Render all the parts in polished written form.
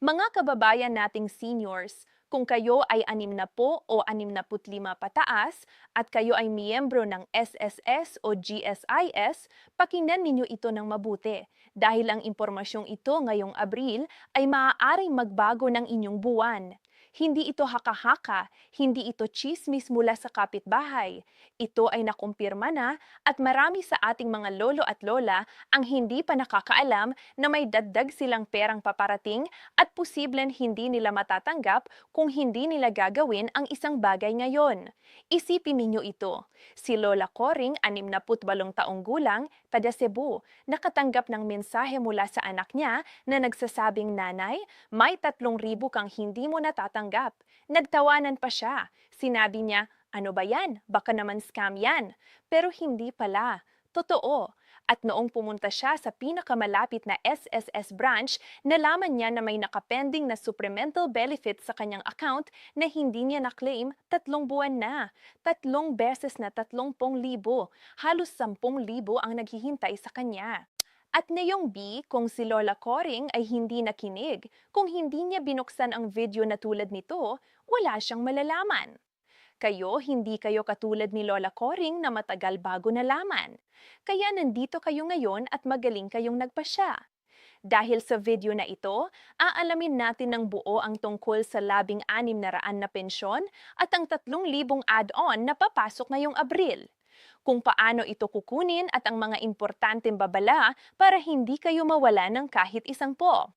Mga kababayan nating seniors, kung kayo ay 60 o 65 pataas at kayo ay miyembro ng SSS o GSIS, pakinggan ninyo ito ng mabuti dahil ang impormasyong ito ngayong Abril ay maaaring magbago ng inyong buwan. Hindi ito haka-haka, hindi ito chismis mula sa kapitbahay. Ito ay nakumpirma na at marami sa ating mga lolo at lola ang hindi pa nakakaalam na may dagdag silang perang paparating at posibleng hindi nila matatanggap kung hindi nila gagawin ang isang bagay ngayon. Isipin ninyo ito. Si Lola Coring, 68 taong gulang, taga Cebu, nakatanggap ng mensahe mula sa anak niya na nagsasabing, "Nanay, may 3,000 kang hindi mo natatanggap." Nagtawanan pa siya. Sinabi niya, "Ano ba yan? Baka naman scam yan." Pero hindi pala. Totoo. At noong pumunta siya sa pinakamalapit na SSS branch, nalaman niya na may nakapending na supplemental benefit sa kanyang account na hindi niya na-claim 3 buwan na. 3 beses na 30,000. Halos 10,000 ang naghihintay sa kanya. At ngayong B, kung si Lola Coring ay hindi nakinig, kung hindi niya binuksan ang video na tulad nito, wala siyang malalaman. Hindi kayo katulad ni Lola Coring na matagal bago nalaman. Kaya nandito kayo ngayon at magaling kayong nagpasya. Dahil sa video na ito, aalamin natin ng buo ang tungkol sa 1,600 na pensyon at ang 3,000 add-on na papasok ngayong Abril. Kung paano ito kukunin at ang mga importanteng babala para hindi kayo mawala ng kahit isang po.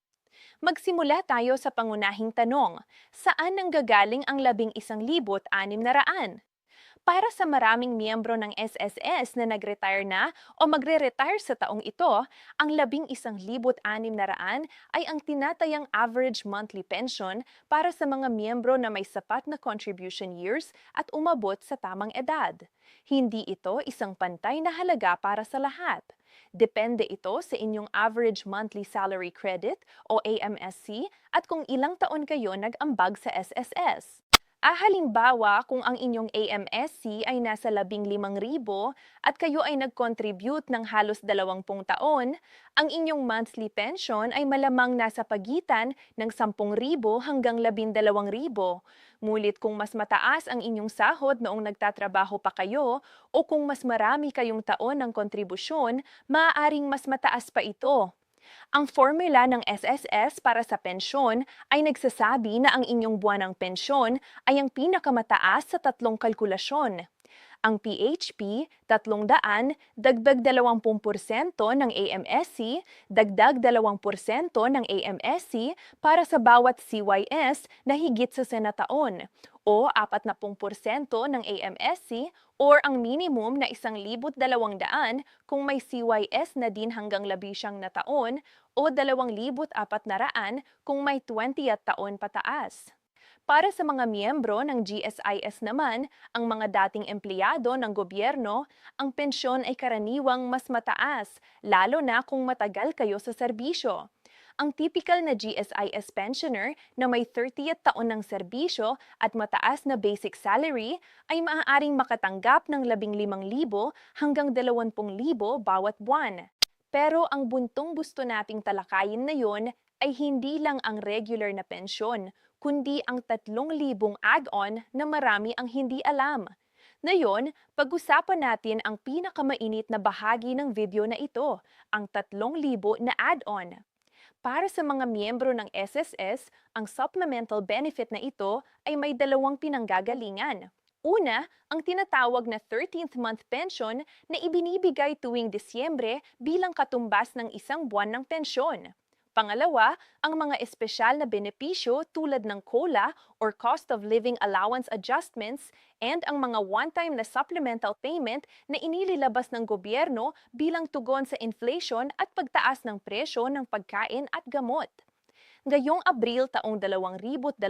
Magsimula tayo sa pangunahing tanong, saan nanggagaling ang 11,600? Para sa maraming miyembro ng SSS na nag-retire na o magre-retire sa taong ito, ang 11,600 ay ang tinatayang average monthly pension para sa mga miyembro na may sapat na contribution years at umabot sa tamang edad. Hindi ito isang pantay na halaga para sa lahat. Depende ito sa inyong average monthly salary credit o AMSC at kung ilang taon kayo nag-ambag sa SSS. Halimbawa, kung ang inyong AMSC ay nasa 15,000 at kayo ay nag-contribute ng halos 20 taon, ang inyong monthly pension ay malamang nasa pagitan ng 10,000 hanggang 12,000. Ngunit kung mas mataas ang inyong sahod noong nagtatrabaho pa kayo o kung mas marami kayong taon ng kontribusyon, maaaring mas mataas pa ito. Ang formula ng SSS para sa pensyon ay nagsasabi na ang inyong buwanang pensyon ay ang pinakamataas sa 3 kalkulasyon. Ang PHP, 300, dagdag 20% ng AMSC, dagdag 20% ng AMSC para sa bawat CYS na higit sa senataon, o 40% ng AMSC or ang minimum na 1,200 kung may CYS na din hanggang 11 na taon o 2,400 kung may 20 at taon pataas. Para sa mga miyembro ng GSIS naman, ang mga dating empleyado ng gobyerno, ang pensyon ay karaniwang mas mataas, lalo na kung matagal kayo sa serbisyo. Ang typical na GSIS pensioner na may 30th taon ng serbisyo at mataas na basic salary ay maaaring makatanggap ng 15,000 hanggang 20,000 bawat buwan. Pero ang buntong gusto nating talakayin na yon ay hindi lang ang regular na pensyon, kundi ang 3,000 add-on na marami ang hindi alam. Ngayon, pag-usapan natin ang pinakamainit na bahagi ng video na ito, ang 3,000 na add-on. Para sa mga miyembro ng SSS, ang supplemental benefit na ito ay may dalawang pinanggagalingan. Una, ang tinatawag na 13th month pension na ibinibigay tuwing Disyembre bilang katumbas ng isang buwan ng pensyon. Pangalawa, ang mga espesyal na benepisyo tulad ng COLA or Cost of Living Allowance Adjustments and ang mga one-time na supplemental payment na inililabas ng gobyerno bilang tugon sa inflation at pagtaas ng presyo ng pagkain at gamot. Ngayong Abril taong 2025,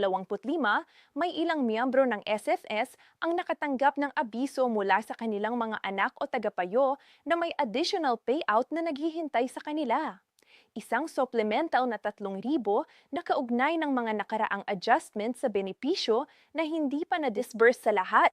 may ilang miyembro ng SFS ang nakatanggap ng abiso mula sa kanilang mga anak o tagapayo na may additional payout na naghihintay sa kanila. Isang supplemental na 3,000 na kaugnay ng mga nakaraang adjustment sa benepisyo na hindi pa na-disburse sa lahat.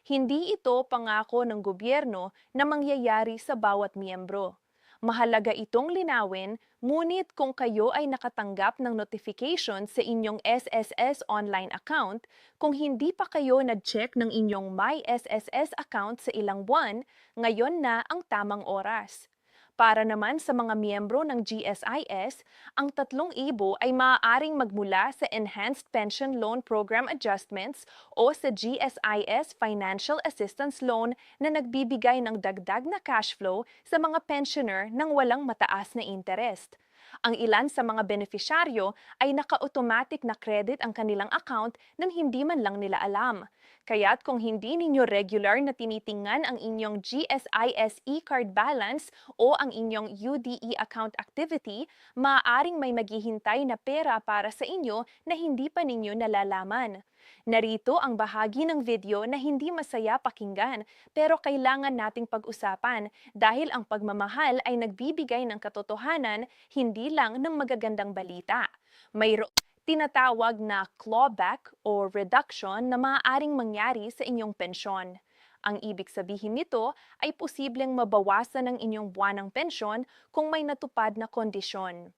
Hindi ito pangako ng gobyerno na mangyayari sa bawat miyembro. Mahalaga itong linawin, ngunit kung kayo ay nakatanggap ng notification sa inyong SSS online account, kung hindi pa kayo nag-check ng inyong My SSS account sa ilang buwan, ngayon na ang tamang oras. Para naman sa mga miyembro ng GSIS, ang 3,000 ay maaaring magmula sa Enhanced Pension Loan Program Adjustments o sa GSIS Financial Assistance Loan na nagbibigay ng dagdag na cash flow sa mga pensioner ng walang mataas na interest. Ang ilan sa mga benepisyaryo ay naka-automatic na credit ang kanilang account nang hindi man lang nila alam. Kaya't kung hindi ninyo regular na tinitingnan ang inyong GSIS e-card balance o ang inyong UDE account activity, maaaring may maghihintay na pera para sa inyo na hindi pa ninyo nalalaman. Narito ang bahagi ng video na hindi masaya pakinggan pero kailangan nating pag-usapan dahil ang pagmamahal ay nagbibigay ng katotohanan, hindi lang ng magagandang balita. Mayroong tinatawag na clawback o reduction na maaaring mangyari sa inyong pensyon. Ang ibig sabihin nito ay posibleng mabawasan ang inyong buwanang pensyon kung may natupad na kondisyon.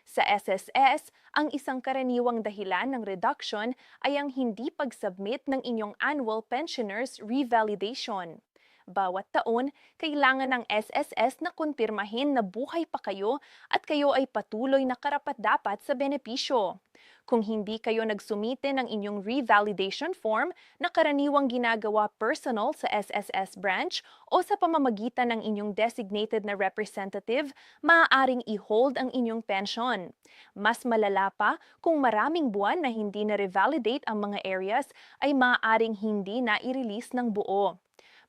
Sa SSS, ang isang karaniwang dahilan ng reduction ay ang hindi pag-submit ng inyong annual pensioners revalidation. Bawat taon, kailangan ng SSS na kumpirmahin na buhay pa kayo at kayo ay patuloy na karapat-dapat sa benepisyo. Kung hindi kayo nagsumite ng inyong revalidation form na karaniwang ginagawa personal sa SSS branch o sa pamamagitan ng inyong designated na representative, maaaring i-hold ang inyong pension. Mas malala pa, kung maraming buwan na hindi na revalidate ang mga areas, ay maaaring hindi na i-release ng buo.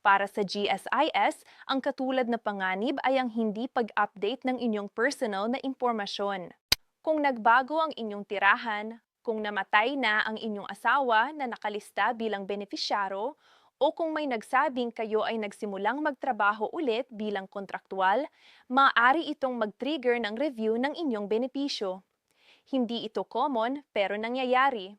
Para sa GSIS, ang katulad na panganib ay ang hindi pag-update ng inyong personal na impormasyon. Kung nagbago ang inyong tirahan, kung namatay na ang inyong asawa na nakalista bilang benepisyaro, o kung may nagsabing kayo ay nagsimulang magtrabaho ulit bilang kontraktual, maaari itong mag-trigger ng review ng inyong benepisyo. Hindi ito common pero nangyayari.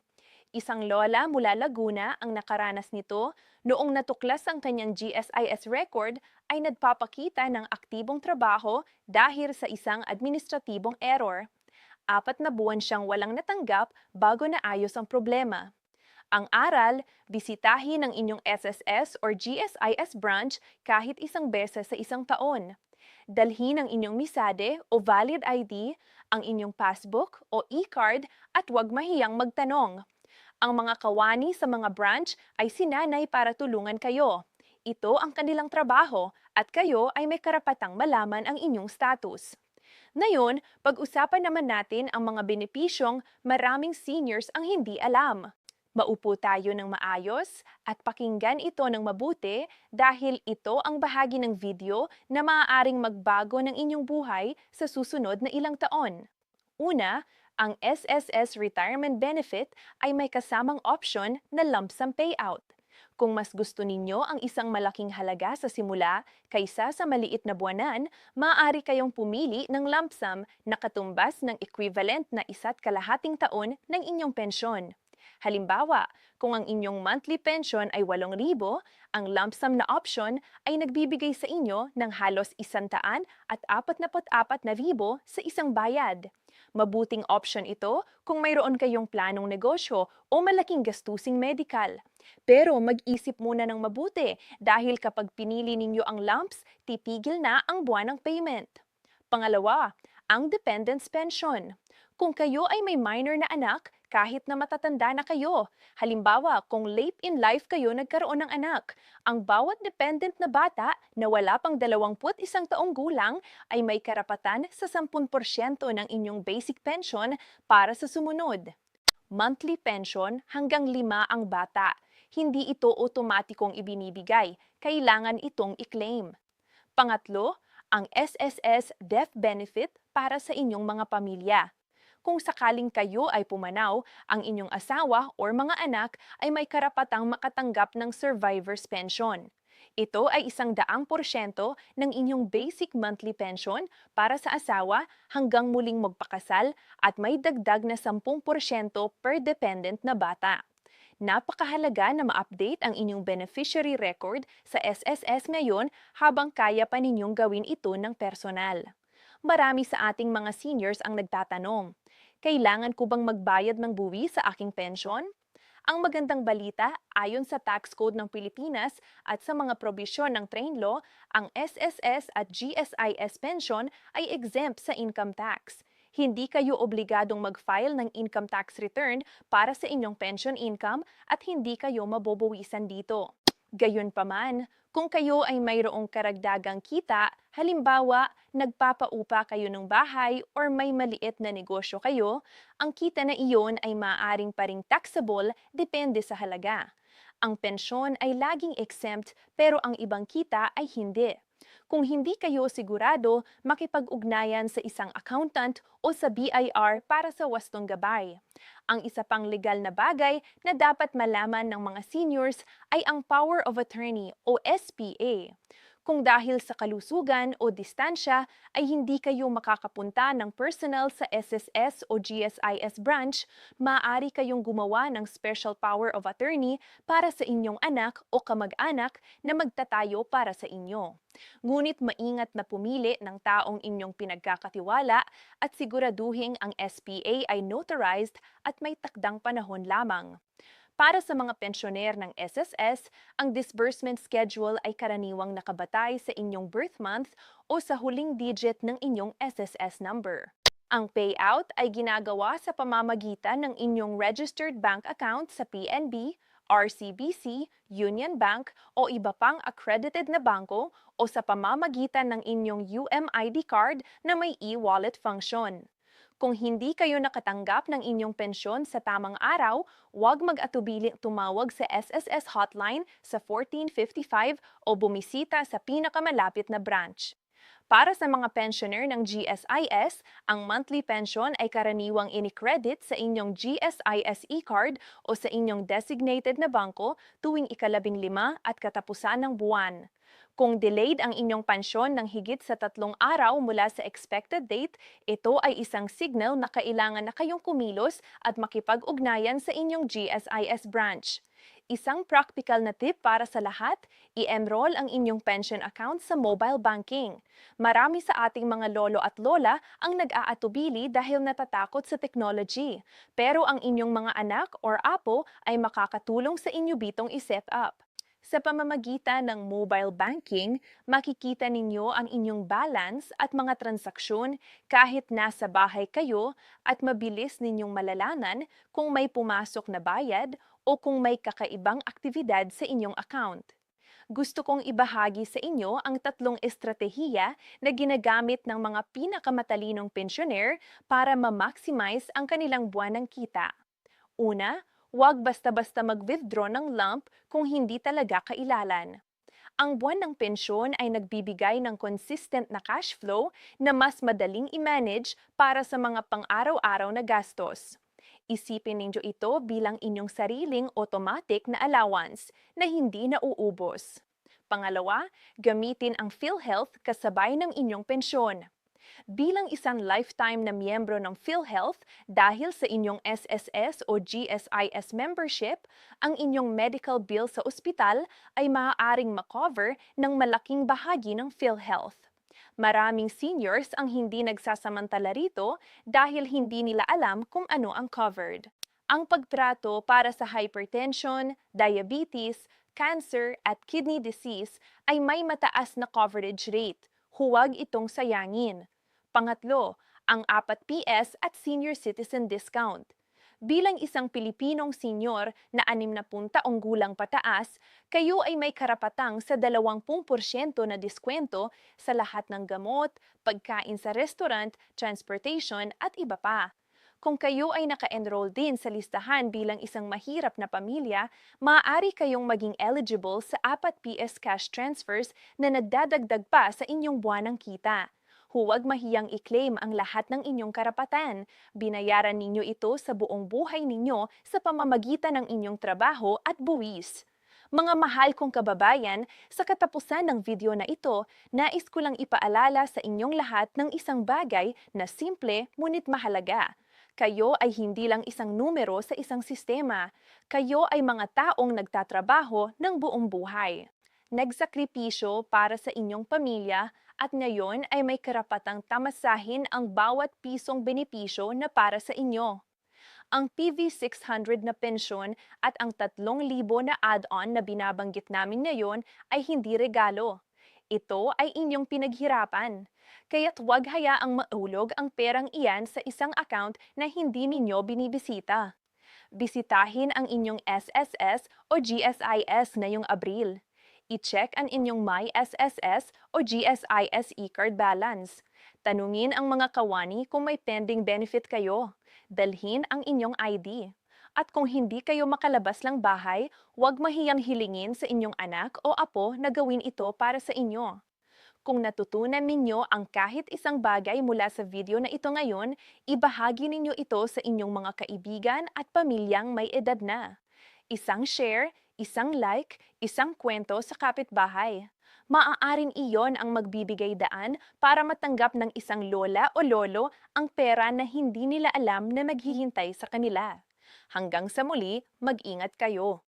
Isang lola mula Laguna ang nakaranas nito noong natuklas ang kanyang GSIS record ay nagpapakita ng aktibong trabaho dahil sa isang administratibong error. 4 na buwan siyang walang natanggap bago naayos ang problema. Ang aral, bisitahin ang inyong SSS or GSIS branch kahit isang beses sa isang taon. Dalhin ang inyong misade o valid ID, ang inyong passbook o e-card at huwag mahiyang magtanong. Ang mga kawani sa mga branch ay sinanay para tulungan kayo. Ito ang kanilang trabaho at kayo ay may karapatang malaman ang inyong status. Ngayon, pag-usapan naman natin ang mga benepisyong maraming seniors ang hindi alam. Maupo tayo ng maayos at pakinggan ito ng mabuti dahil ito ang bahagi ng video na maaaring magbago ng inyong buhay sa susunod na ilang taon. Una, ang SSS Retirement Benefit ay may kasamang option na lump sum payout. Kung mas gusto ninyo ang isang malaking halaga sa simula kaysa sa maliit na buwanan, maaari kayong pumili ng lump sum na katumbas ng equivalent na 1.5 taon ng inyong pensyon. Halimbawa, kung ang inyong monthly pension ay 8,000, ang lump sum na option ay nagbibigay sa inyo ng halos 144,000 sa isang bayad. Mabuting option ito kung mayroon kayong planong negosyo o malaking gastusing medical. Pero mag-isip muna ng mabuti dahil kapag pinili ninyo ang lumps, titigil na ang buwan ng payment. Pangalawa, ang dependence pension. Kung kayo ay may minor na anak, kahit na matatanda na kayo, halimbawa kung late in life kayo nagkaroon ng anak, ang bawat dependent na bata na wala pang 21 taong gulang ay may karapatan sa 10% ng inyong basic pension para sa sumunod. Monthly pension hanggang 5 ang bata. Hindi ito otomatikong ibinibigay, kailangan itong i-claim. Pangatlo, ang SSS Death Benefit para sa inyong mga pamilya. Kung sakaling kayo ay pumanaw, ang inyong asawa o mga anak ay may karapatang makatanggap ng survivor's pension. Ito ay 100% ng inyong basic monthly pension para sa asawa hanggang muling magpakasal at may dagdag na 10% per dependent na bata. Napakahalaga na ma-update ang inyong beneficiary record sa SSS ngayon habang kaya pa ninyong gawin ito ng personal. Marami sa ating mga seniors ang nagtatanong, kailangan ko bang magbayad ng buwis sa aking pensyon? Ang magandang balita, ayon sa tax code ng Pilipinas at sa mga probisyon ng train law, ang SSS at GSIS pension ay exempt sa income tax. Hindi kayo obligadong mag-file ng income tax return para sa inyong pension income at hindi kayo mabobawisan dito. Gayunpaman, kung kayo ay mayroong karagdagang kita, halimbawa, nagpapaupa kayo ng bahay or may maliit na negosyo kayo, ang kita na iyon ay maaaring pa ring taxable depende sa halaga. Ang pensyon ay laging exempt pero ang ibang kita ay hindi. Kung hindi kayo sigurado, makipag-ugnayan sa isang accountant o sa BIR para sa wastong gabay. Ang isa pang legal na bagay na dapat malaman ng mga seniors ay ang Power of Attorney o SPA. Kung dahil sa kalusugan o distansya ay hindi kayo makakapunta ng personal sa SSS o GSIS branch, maaari kayong gumawa ng Special Power of Attorney para sa inyong anak o kamag-anak na magtatayo para sa inyo. Ngunit maingat na pumili ng taong inyong pinagkakatiwala at siguraduhin ang SPA ay notarized at may takdang panahon lamang. Para sa mga pensyoner ng SSS, ang disbursement schedule ay karaniwang nakabatay sa inyong birth month o sa huling digit ng inyong SSS number. Ang payout ay ginagawa sa pamamagitan ng inyong registered bank account sa PNB, RCBC, Union Bank o iba pang accredited na bangko o sa pamamagitan ng inyong UMID card na may e-wallet function. Kung hindi kayo nakatanggap ng inyong pensyon sa tamang araw, huwag mag-atubiling tumawag sa SSS hotline sa 1455 o bumisita sa pinakamalapit na branch. Para sa mga pensioner ng GSIS, ang monthly pension ay karaniwang ini-credit sa inyong GSIS e-card o sa inyong designated na bangko tuwing ika-15 at katapusan ng buwan. Kung delayed ang inyong pensyon ng higit sa 3 araw mula sa expected date, ito ay isang signal na kailangan na kayong kumilos at makipag-ugnayan sa inyong GSIS branch. Isang practical na tip para sa lahat, i-enroll ang inyong pension account sa mobile banking. Marami sa ating mga lolo at lola ang nag-aatubili dahil natatakot sa technology. Pero ang inyong mga anak or apo ay makakatulong sa inyo bitong i-set up. Sa pamamagitan ng mobile banking, makikita ninyo ang inyong balance at mga transaksyon kahit nasa bahay kayo at mabilis ninyong malalaman kung may pumasok na bayad o kung may kakaibang aktibidad sa inyong account. Gusto kong ibahagi sa inyo ang 3 estratehiya na ginagamit ng mga pinakamatalinong pensyoner para ma-maximize ang kanilang buwanang kita. Una, huwag basta-basta mag-withdraw ng lump kung hindi talaga kailalan. Ang buwan ng pensyon ay nagbibigay ng consistent na cash flow na mas madaling i-manage para sa mga pang-araw-araw na gastos. Isipin ninyo ito bilang inyong sariling automatic na allowance na hindi nauubos. Pangalawa, gamitin ang PhilHealth kasabay ng inyong pensyon. Bilang isang lifetime na miyembro ng PhilHealth dahil sa inyong SSS o GSIS membership, ang inyong medical bill sa ospital ay maaaring makover ng malaking bahagi ng PhilHealth. Maraming seniors ang hindi nagsasamantala rito dahil hindi nila alam kung ano ang covered. Ang pagtrato para sa hypertension, diabetes, cancer at kidney disease ay may mataas na coverage rate. Huwag itong sayangin. Pangatlo, ang 4PS at senior citizen discount. Bilang isang Pilipinong senior na 60 taong gulang pataas, kayo ay may karapatang sa 20% na diskwento sa lahat ng gamot, pagkain sa restaurant, transportation at iba pa. Kung kayo ay naka-enroll din sa listahan bilang isang mahirap na pamilya, maaari kayong maging eligible sa 4PS cash transfers na nagdadagdag pa sa inyong buwanang kita. Huwag mahiyang i-claim ang lahat ng inyong karapatan. Binayaran ninyo ito sa buong buhay ninyo sa pamamagitan ng inyong trabaho at buwis. Mga mahal kong kababayan, sa katapusan ng video na ito, nais ko lang ipaalala sa inyong lahat ng isang bagay na simple ngunit mahalaga. Kayo ay hindi lang isang numero sa isang sistema. Kayo ay mga taong nagtatrabaho ng buong buhay. nagsakripisyo para sa inyong pamilya at ngayon ay may karapatang tamasahin ang bawat pisong benepisyo na para sa inyo. Ang PV600 na pensyon at ang 3,000 na add-on na binabanggit namin ngayon ay hindi regalo. Ito ay inyong pinaghirapan. Kaya't huwag hayaang maulog ang perang iyan sa isang account na hindi ninyo binibisita. Bisitahin ang inyong SSS o GSIS ngayong Abril. I-check ang inyong My SSS o GSIS e-card balance. Tanungin ang mga kawani kung may pending benefit kayo. Dalhin ang inyong ID. At kung hindi kayo makalabas ng bahay, huwag mahiyang hilingin sa inyong anak o apo na gawin ito para sa inyo. Kung natutunan ninyo ang kahit isang bagay mula sa video na ito ngayon, ibahagi ninyo ito sa inyong mga kaibigan at pamilyang may edad na. Isang share, isang like, isang kwento sa kapitbahay. Maaaring iyon ang magbibigay daan para matanggap ng isang lola o lolo ang pera na hindi nila alam na maghihintay sa kanila. Hanggang sa muli, mag-ingat kayo.